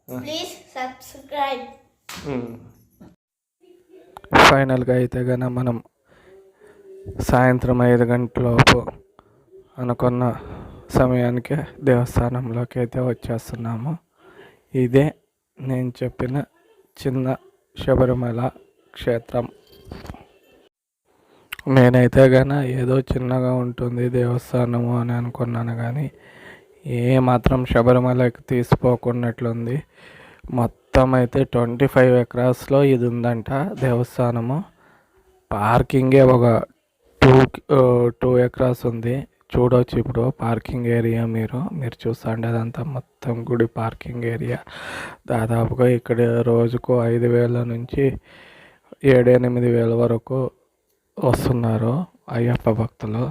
Please subscribe. ఫైనల్గా అయితే కనుక మనం సాయంత్రం 5 గంటలలోపు అనుకున్న సమయానికి దేవస్థానంలోకి అయితే వచ్చేస్తున్నాము. ఇదే నేను చెప్పిన చిన్న శబరిమల క్షేత్రం. నేనైతే కానీ ఏదో చిన్నగా ఉంటుంది దేవస్థానము అని అనుకున్నాను, కానీ ఏమాత్రం శబరిమలకి తీసిపోకున్నట్లుంది. మొత్తం అయితే 25 ఎకరాస్లో ఇది ఉందంట దేవస్థానము. పార్కింగే ఒక 2 ఎకరాస్ ఉంది. చూడవచ్చు ఇప్పుడు పార్కింగ్ ఏరియా మీరు చూస్తుంటే అదంతా మొత్తం గుడి పార్కింగ్ ఏరియా. దాదాపుగా ఇక్కడ రోజుకు 5,000 నుంచి 7-8,000 వరకు వస్తున్నారు అయ్యప్ప భక్తులు.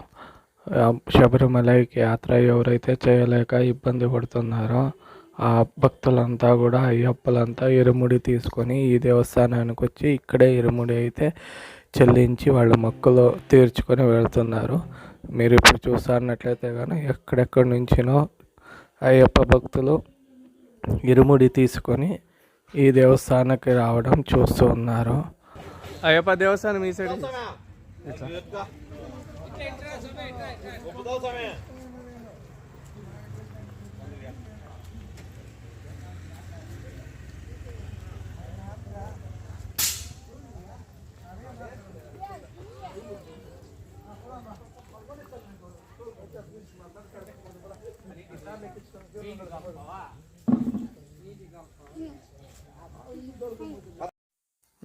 శబరిమలకి యాత్ర ఎవరైతే చేయలేక ఇబ్బంది పడుతున్నారో ఆ భక్తులంతా కూడా అయ్యప్పలంతా ఇరుముడి తీసుకొని ఈ దేవస్థానానికి వచ్చి ఇక్కడే ఇరుముడి అయితే చెల్లించి వాళ్ళ మొక్కులు తీర్చుకొని వెళ్తున్నారు. మీరు ఇప్పుడు చూస్తున్నట్లయితే కానీ ఎక్కడెక్కడి నుంచినో అయ్యప్ప భక్తులు ఇరుముడి తీసుకొని ఈ దేవస్థానానికి రావడం చూస్తూ ఉన్నారు. అయ్యప్ప దేవస్థానం ఈ సైడ్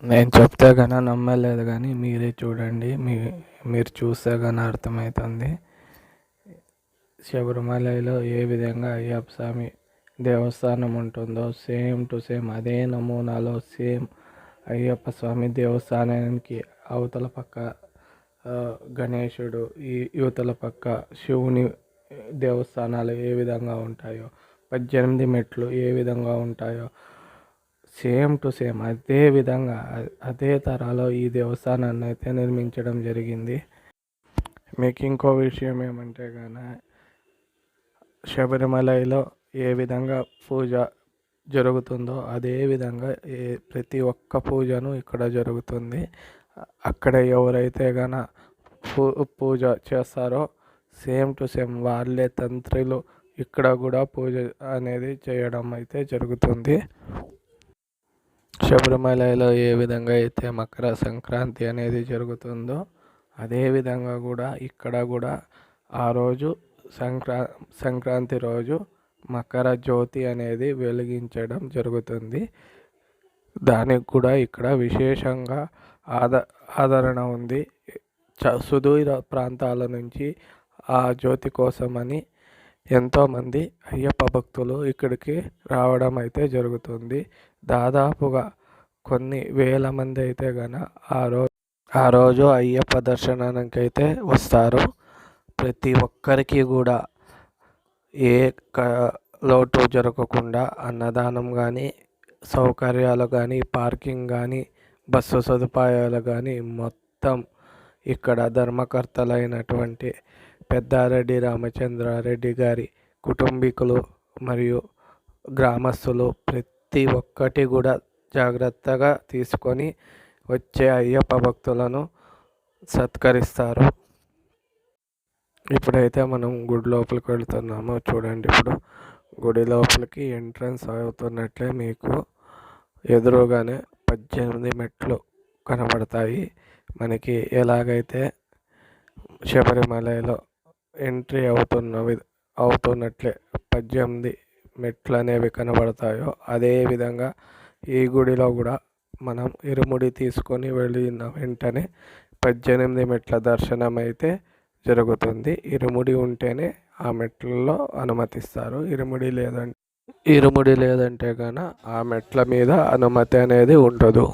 నేను చెప్తే కానీ నమ్మలేదు, కానీ మీరే చూడండి. మీరు చూస్తే కానీ అర్థమవుతుంది. శబరిమలలో ఏ విధంగా అయ్యప్ప స్వామి దేవస్థానం ఉంటుందో సేమ్ టు సేమ్ అదే నమూనాలో సేమ్ అయ్యప్ప స్వామి దేవస్థానానికి అవతల పక్క గణేశుడు, ఈ యువతల పక్క శివుని దేవస్థానాలు ఏ విధంగా ఉంటాయో, 18 మెట్లు ఏ విధంగా ఉంటాయో సేమ్ టు సేమ్ అదే విధంగా అదే తరాలో ఈ దేవస్థానాన్ని అయితే నిర్మించడం జరిగింది. మీకు ఇంకో విషయం ఏమంటే కానీ శబరిమలలో ఏ విధంగా పూజ జరుగుతుందో అదే విధంగా ప్రతి ఒక్క పూజను ఇక్కడ జరుగుతుంది. అక్కడ ఎవరైతే గన పూజ చేస్తారో సేమ్ టు సేమ్ వాళ్ళే తంత్రులు ఇక్కడ కూడా పూజ అనేది చేయడం అయితే జరుగుతుంది. శబరిమలలో ఏ విధంగా అయితే మకర సంక్రాంతి అనేది జరుగుతుందో అదే విధంగా కూడా ఇక్కడ కూడా ఆ రోజు సంక్రాంతి రోజు మకర జ్యోతి అనేది వెలిగించడం జరుగుతుంది. దానికి కూడా ఇక్కడ విశేషంగా ఆదరణ ఉంది. సుదూర ప్రాంతాల నుంచి ఆ జ్యోతి కోసమని ఎంతోమంది అయ్యప్ప భక్తులు ఇక్కడికి రావడం అయితే జరుగుతుంది. దాదాపుగా కొన్ని వేల మంది అయితే గన ఆ రోజు అయ్యప్ప దర్శనానికి అయితే వస్తారు. ప్రతి ఒక్కరికి కూడా ఏ లోటు జరగకుండా అన్నదానం కానీ, సౌకర్యాలు కానీ, పార్కింగ్ కానీ, బస్సు సదుపాయాలు కానీ మొత్తం ఇక్కడ ధర్మకర్తలైనటువంటి పెద్దారెడ్డి రామచంద్రారెడ్డి గారి కుటుంబీకులు మరియు గ్రామస్తులు ప్రతి ఒక్కటి కూడా జాగ్రత్తగా తీసుకొని వచ్చే అయ్యప్ప భక్తులను సత్కరిస్తారు. ఇప్పుడైతే మనం గుడి లోపలికి వెళ్తున్నాము. చూడండి, ఇప్పుడు గుడి లోపలికి ఎంట్రన్స్ అవుతున్నట్లే మీకు ఎదురుగానే 18 మెట్లు కనబడతాయి. మనకి ఎలాగైతే శబరిమలలో ఎంట్రీ అవుతున్నట్లే 18 మెట్లు అనేవి కనబడతాయో అదేవిధంగా ఈ గుడిలో కూడా మనం ఇరుముడి తీసుకొని వెళ్ళిన వెంటనే 18 మెట్ల దర్శనం అయితే జరుగుతుంది. ఇరుముడి ఉంటేనే ఆ మెట్లలో అనుమతిస్తారు. ఇరుముడి లేదంటే గాన ఆ మెట్ల మీద అనుమతి అనేది ఉండదు.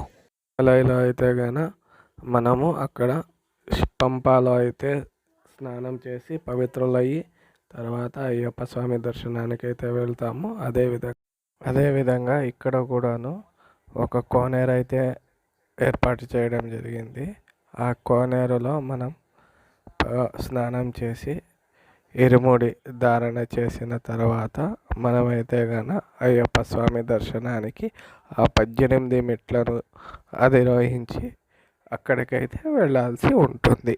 ఇలా అయితే గాన మనము అక్కడ పంపాలో అయితే స్నానం చేసి పవిత్రులయ్యి తర్వాత అయ్యప్ప స్వామి దర్శనానికి అయితే వెళ్తాము. అదేవిధంగా ఇక్కడ కూడాను ఒక కోనేరు అయితే ఏర్పాటు చేయడం జరిగింది. ఆ కోనేరులో మనం స్నానం చేసి ఇరుముడి ధారణ చేసిన తర్వాత మనమైతే గన అయ్యప్ప స్వామి దర్శనానికి ఆ 18 మెట్లను అధిరోహించి అక్కడికైతే వెళ్ళాల్సి ఉంటుంది.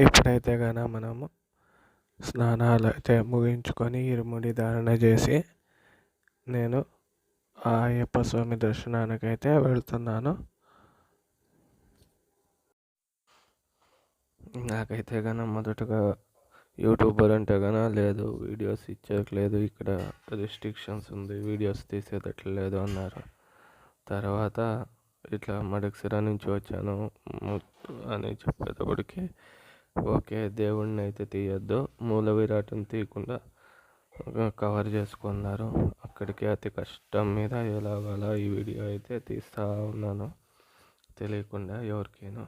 ఇప్పుడైతే గన మనము స్నానాలు అయితే ముగించుకొని ఇరుముడి ధారణ చేసి నేను ఆ అయ్యప్ప స్వామి దర్శనానికైతే వెళ్తున్నాను. నాకైతే గన మొదటగా యూట్యూబర్ అంటే గన లేదు, వీడియోస్ ఇచ్చేయట్లేదు, ఇక్కడ రిస్ట్రిక్షన్స్ ఉంది, వీడియోస్ తీసేటట్లు లేదు అన్నారు. తర్వాత ఇట్లా మడకసిర నుంచి వచ్చాను అని చెప్పేటప్పటికి ఓకే, దేవుడిని అయితే తీయొద్దు, మూల విరాటం తీయకుండా కవర్ చేసుకున్నారు. అక్కడికి అతి కష్టం మీద ఎలాగలా ఈ వీడియో అయితే తీస్తూ ఉన్నాను, తెలియకుండా ఎవరికైనా.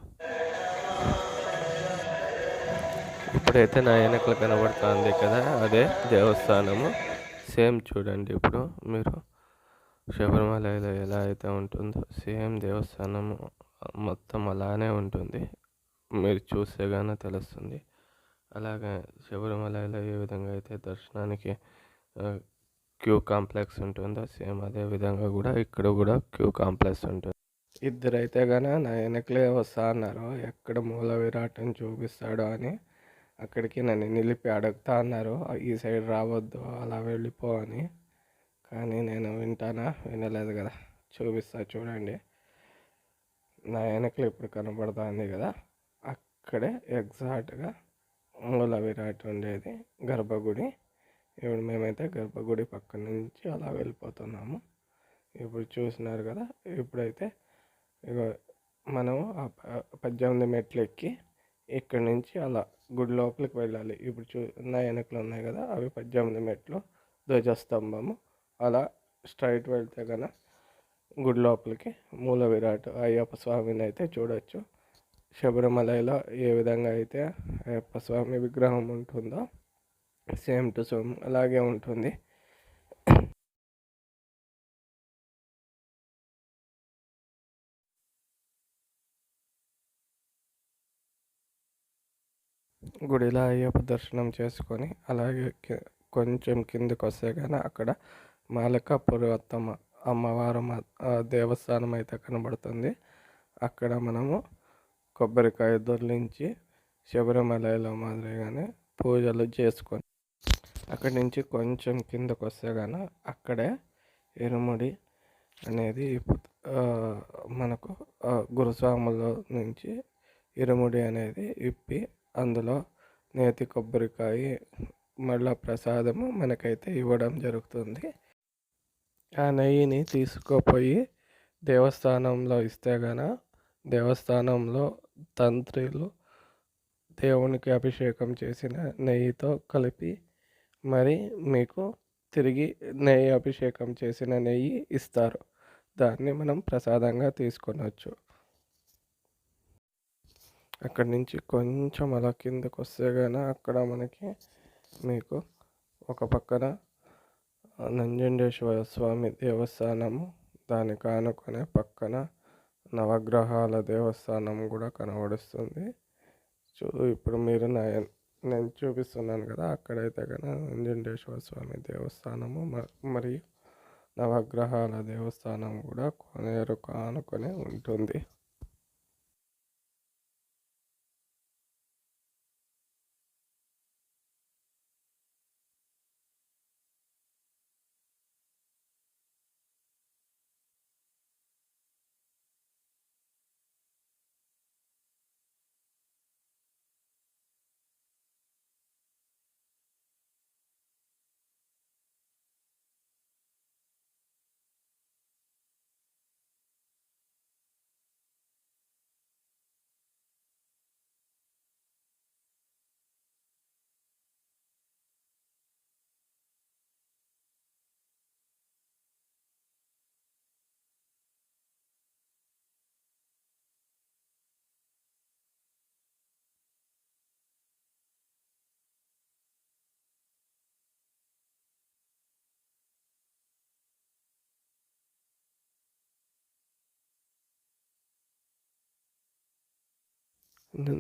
ఇప్పుడైతే నా వెనకలు కనబడుతుంది కదా, అదే దేవస్థానము. సేమ్ చూడండి, ఇప్పుడు మీరు శబరిమలలో ఎలా అయితే ఉంటుందో సేమ్ దేవస్థానము మొత్తం అలానే ఉంటుంది. మీరు చూస్తే కానీ తెలుస్తుంది. అలాగే శబరిమలలో ఏ విధంగా అయితే దర్శనానికి క్యూ కాంప్లెక్స్ ఉంటుందో సేమ్ అదే విధంగా కూడా ఇక్కడ కూడా క్యూ కాంప్లెక్స్ ఉంటుంది. ఇద్దరైతే కానీ నా వెనకలే వస్తా అన్నారు, ఎక్కడ మూల విరాటం చూపిస్తాడో అని. అక్కడికి నన్ను నిలిపి అడుగుతా అన్నారు, ఈ సైడ్ రావద్దు, అలా వెళ్ళిపో అని. కానీ నేను వింటానా, వినలేదు కదా. చూపిస్తా చూడండి, నా వెనకలు ఇప్పుడు కనబడుతుంది కదా, అక్కడే ఎగ్జాక్ట్గా మూల విరాట్ ఉండేది గర్భగుడి. ఇప్పుడు మేమైతే గర్భగుడి పక్క నుంచి అలా వెళ్ళిపోతున్నాము. ఇప్పుడు చూసినారు కదా, ఇప్పుడైతే ఇక మనము 18 మెట్లు ఎక్కి ఇక్కడి నుంచి అలా గుడి లోపలికి వెళ్ళాలి. ఇప్పుడు నా వెనకలు ఉన్నాయి కదా, అవి 18 మెట్లు, ధ్వజస్తంభము. అలా స్ట్రైట్ వెళ్తే కనుక గుడి లోపలికి మూల విరాట్ అయ్యప్ప స్వామిని అయితే చూడవచ్చు. శబరిమలలో ఏ విధంగా అయితే అయ్యప్ప స్వామి విగ్రహం ఉంటుందో సేమ్ టు సేమ్ అలాగే ఉంటుంది. గుడిలో అయ్యప్ప దర్శనం చేసుకొని అలాగే కొంచెం కిందకు వస్తే కానీ అక్కడ మాలకాపురత్తమ్మ అమ్మవారు దేవస్థానం అయితే కనబడుతుంది. అక్కడ మనము కొబ్బరికాయ దొర్లించి శబరిమలలో మాదిరిగానే పూజలు చేసుకొని అక్కడి నుంచి కొంచెం కిందకు వస్తే కానీ అక్కడే ఇరుముడి అనేది మనకు గురుస్వాముల నుంచి ఇరుముడి అనేది ఇప్పి అందులో నేతి కొబ్బరికాయ మళ్ళా ప్రసాదము మనకైతే ఇవ్వడం జరుగుతుంది. ఆ నెయ్యిని తీసుకుపోయి దేవస్థానంలో ఇస్తే గన దేవస్థానంలో తంత్రులు దేవునికి అభిషేకం చేసిన నెయ్యితో కలిపి మరి మీకు తిరిగి నెయ్యి అభిషేకం చేసిన నెయ్యి ఇస్తారు. దాన్ని మనం ప్రసాదంగా తీసుకొనవచ్చు. అక్కడి నుంచి కొంచెం అలా కిందకు వస్తే కానీ అక్కడ మనకి మీకు ఒక పక్కన నంజుండేశ్వర స్వామి దేవస్థానము, దానికి ఆనుకునే పక్కన నవగ్రహాల దేవస్థానం కూడా కనబడుస్తుంది. ఇప్పుడు మీరు నేను చూపిస్తున్నాను కదా, అక్కడైతే కనుక నంజుండేశ్వర స్వామి దేవస్థానము మరియు నవగ్రహాల దేవస్థానం కూడా కొనేరుకు ఆనుకొని ఉంటుంది.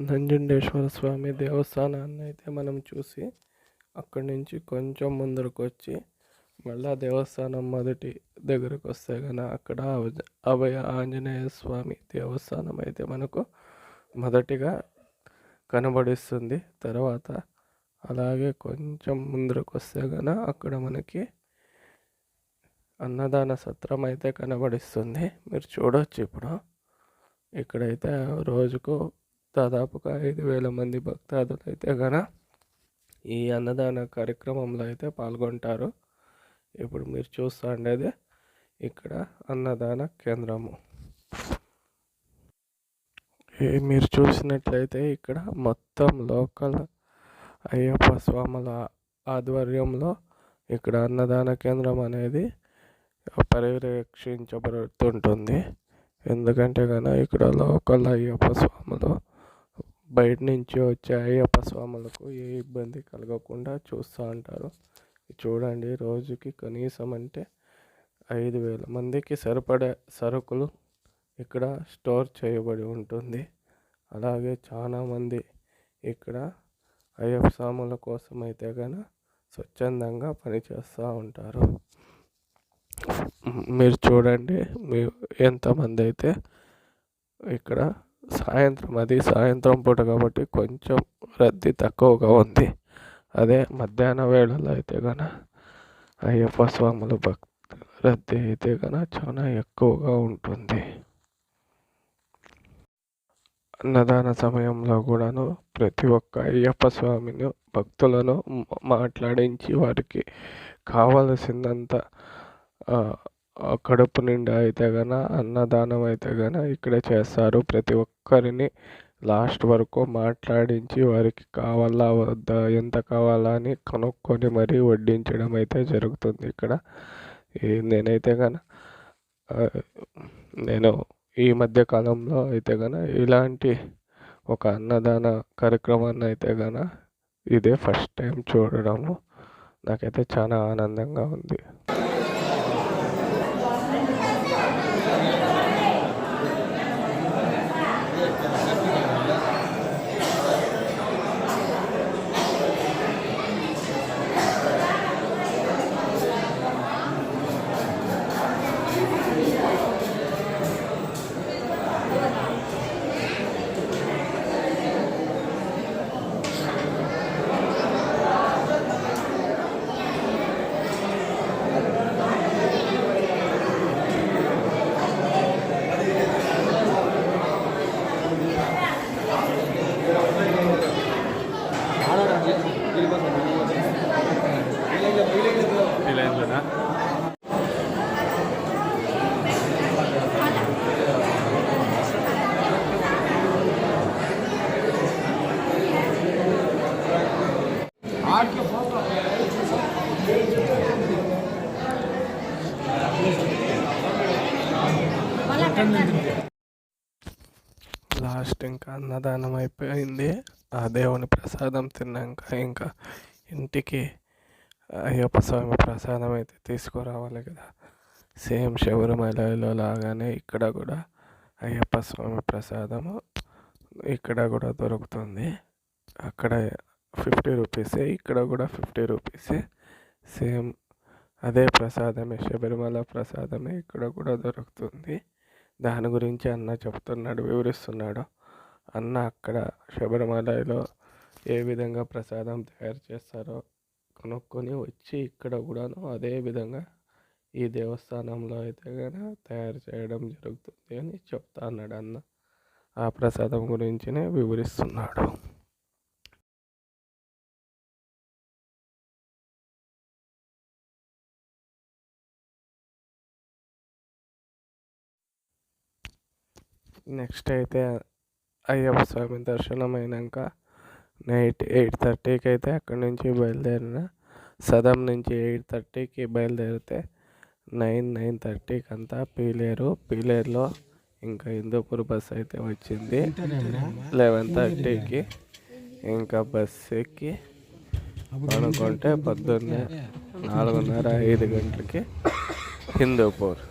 నంజుండేశ్వర స్వామి దేవస్థానాన్ని అయితే మనం చూసి అక్కడి నుంచి కొంచెం ముందరకు వచ్చి మళ్ళా దేవస్థానం మొదటి దగ్గరకు వస్తే కనుక అక్కడ అభయ ఆంజనేయ స్వామి దేవస్థానం అయితే మనకు మొదటిగా కనబడిస్తుంది. తర్వాత అలాగే కొంచెం ముందరకు వస్తే కనుక అక్కడ మనకి అన్నదాన సత్రం అయితే కనబడిస్తుంది. మీరు చూడవచ్చు. ఇప్పుడు ఇక్కడైతే రోజుకు దాదాపుగా 5,000 మంది భక్తాదులు అయితే కనుక ఈ అన్నదాన కార్యక్రమంలో అయితే పాల్గొంటారు. ఇప్పుడు మీరు చూస్తూ ఉండేది ఇక్కడ అన్నదాన కేంద్రము. మీరు చూసినట్లయితే ఇక్కడ మొత్తం లోకల్ అయ్యప్ప స్వాముల ఆధ్వర్యంలో ఇక్కడ అన్నదాన కేంద్రం అనేది పర్యవేక్షించబడుతుంటుంది. ఎందుకంటే కనుక ఇక్కడ లోకల్ అయ్యప్ప స్వాములు బయట నుంచి వచ్చే అయ్యప్ప స్వాములకు ఏ ఇబ్బంది కలగకుండా చూస్తూ ఉంటారు. చూడండి, రోజుకి కనీసం అంటే 5,000 మందికి సరిపడే సరుకులు ఇక్కడ స్టోర్ చేయబడి ఉంటుంది. అలాగే చాలామంది ఇక్కడ అయ్యప్ప స్వాముల కోసం అయితే కనుక స్వచ్ఛందంగా పనిచేస్తూ ఉంటారు. మీరు చూడండి, ఎంతమంది అయితే ఇక్కడ సాయంత్రం పూట కాబట్టి కొంచెం రద్దీ తక్కువగా ఉంది. అదే మధ్యాహ్న వేళలో అయితే కనుక అయ్యప్ప స్వాముల రద్దీ అయితే కనుక చాలా ఎక్కువగా ఉంటుంది. అన్నదాన సమయంలో కూడాను ప్రతి ఒక్క అయ్యప్ప స్వామిని భక్తులను మాట్లాడించి వారికి కావలసిందంత కడుపు నిండా అయితే కనుక అన్నదానం అయితే కనుక ఇక్కడే చేస్తారు. ప్రతి ఒక్కరిని లాస్ట్ వరకు మాట్లాడించి వారికి కావాలా వద్దా, ఎంత కావాలా అని కనుక్కొని మరీ వడ్డించడం అయితే జరుగుతుంది ఇక్కడ. నేనైతే కనుక నేను ఈ మధ్య కాలంలో అయితే కనుక ఇలాంటి ఒక అన్నదాన కార్యక్రమాన్ని అయితే కనుక ఇదే ఫస్ట్ టైం చూడడము. నాకైతే చాలా ఆనందంగా ఉంది. లాస్ట్ ఇంకా అన్నదానం అయిపోయింది. ఆ దేవుని ప్రసాదం తిన్నాక ఇంకా ఇంటికి అయ్యప్ప స్వామి ప్రసాదం అయితే తీసుకురావాలి కదా. సేమ్ శబరిమలలో లాగానే ఇక్కడ కూడా అయ్యప్ప స్వామి ప్రసాదము ఇక్కడ కూడా దొరుకుతుంది. అక్కడ 50 రూపీసే, ఇక్కడ కూడా 50 రూపీసే. సేమ్ అదే ప్రసాదమే, శబరిమల ప్రసాదమే ఇక్కడ కూడా దొరుకుతుంది. దాని గురించి అన్న చెప్తున్నాడు, వివరిస్తున్నాడు. అన్న అక్కడ శబరిమలలో ఏ విధంగా ప్రసాదం తయారు చేస్తారో కొనుక్కొని వచ్చి ఇక్కడ కూడాను అదే విధంగా ఈ దేవస్థానంలో అయితే కనుక తయారు చేయడం జరుగుతుంది అని చెప్తా అన్నాడు అన్న. ఆ ప్రసాదం గురించినే వివరిస్తున్నాడు. నెక్స్ట్ అయితే అయ్యప్ప స్వామి దర్శనం అయినాక నైట్ 8:30కి అయితే అక్కడి నుంచి బయలుదేరిన. సదం నుంచి 8:30కి బయలుదేరితే 9:30కి అంతా పీలేరులో ఇంకా హిందూపూర్ బస్ అయితే వచ్చింది. 11:30కి ఇంకా బస్ ఎక్కి అనుకుంటే పొద్దున్నే 4:30-5 గంటలకి హిందూపూర్.